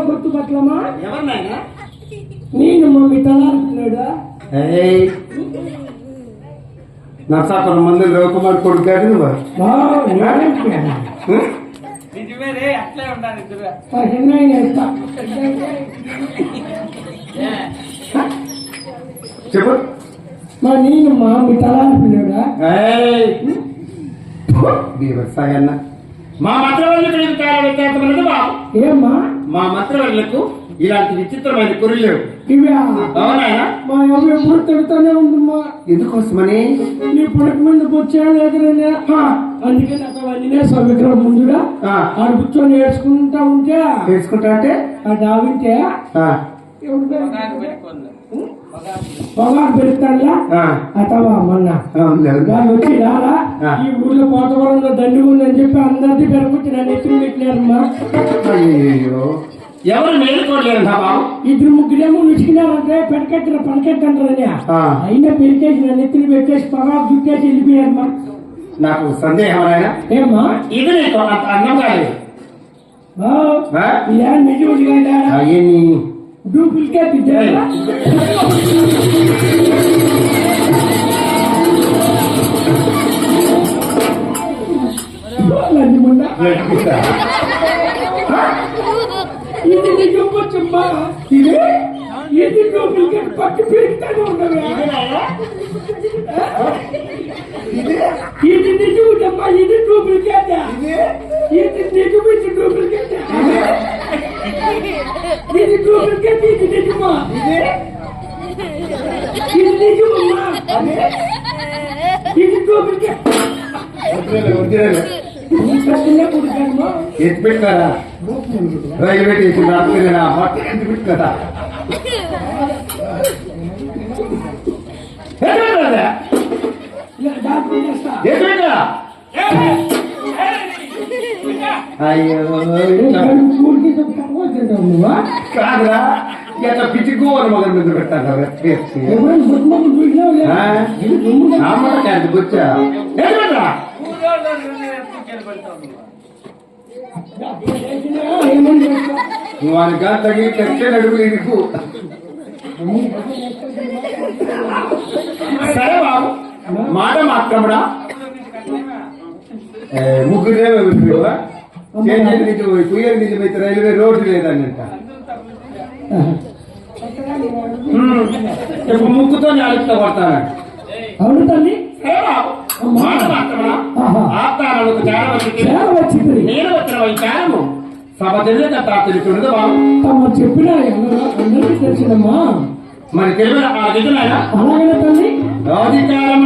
గుర్తుపట్లమా? ఎవరినైనా నేను మమ్మీ తలాడుతున్నాడు. నర్సాపురం మంది రవికుమార్ కొడుకు కాదు నువ్వు. చెప్పు. నేను మమ్మీ తలాడుతున్నాడా? వ్యవసాయన్న మా మంత్రవర్లకు వ్యత్యాసమైనది బాబు. ఏమ్మా? మా మంత్రవర్లకు ఇలాంటి విచిత్రమైన కొర్రెలు లేవు. అవునాయన? మా అమ్మ ఎప్పుడు తిడుతూనే ఉందమ్మా. ఎందుకోసమని? నీ పుడక ముందు వచ్చాడు ఎదురనే. అందుకే నాకు అవన్నీ విగ్రహం ముందుగా ఆడు కూర్చొని ఏడ్చుకుంటా ఉంటే అంటే అది ఆవింటే పొగాకు పెడతాడా అతవా మొన్న వాళ్ళు వచ్చి రాలా ఈ ఊర్లో పోతవరంలో దండి ఉందని చెప్పి అందరిది పెరుగుచ్చి నన్ను ఎత్తులు పెట్టినారమ్మా. ఎవరు మేలుకోలేరు. ఇద్దరు ముగ్గురేమో విసిగినారంటే పనికెట్టంటారని అయినా పెరికేసి నన్ను ఎత్తులు పెట్టేసి పొగాకు చుట్టేసి వెళ్ళిపోయారమ్మా. నాకు సందేహం ఏమ్మా? ఇది నీకు అన్నం కాలేదు. నిజం డూప్లికేట్ ఇది నిజం వచ్చమ్మా. ఇది డూప్లికేట్ పట్టి పెరుగుతానే ఉండవా? ఇది నిజమమ్మా. ఇది డూప్లికేట్. ఇది నిజం. ఇది డూప్లికేట్. ఇది డూప్లికేట్. ఇది నిజమా? ఇది నిజమమ్మా. ఇది డూప్లికేట్. ఎత్తి పెట్టుకారా? రైల్వే స్టేషన్ రాత్రి ఎత్తి పెట్టుకారా? అయ్యో కాదురా, ఎట్లా పిచ్చికోవాలి మగన్ మీద పెట్టాను. వచ్చా వానిగా తగిలి తెచ్చే నడుపు ఇరుకు. సరే బాబు, మాట మాత్రముడా ముగ్గురే కుయ్యలు నిజమైతే రైల్వే రోడ్డు లేదన్నట. ఇప్పుడు ముగ్గుతో అలుగుతా కొడతాను. అవును తల్లి. మాట మాత్రముడా ఆత్మాలకు నేను వచ్చిన విచారము సభ తెలియదు తెలుసుండదు బాబు. చెప్పినా అందరికీ తెలిసిందమ్మా. మరి తెలియదు అలాగే తల్లి. అధికారం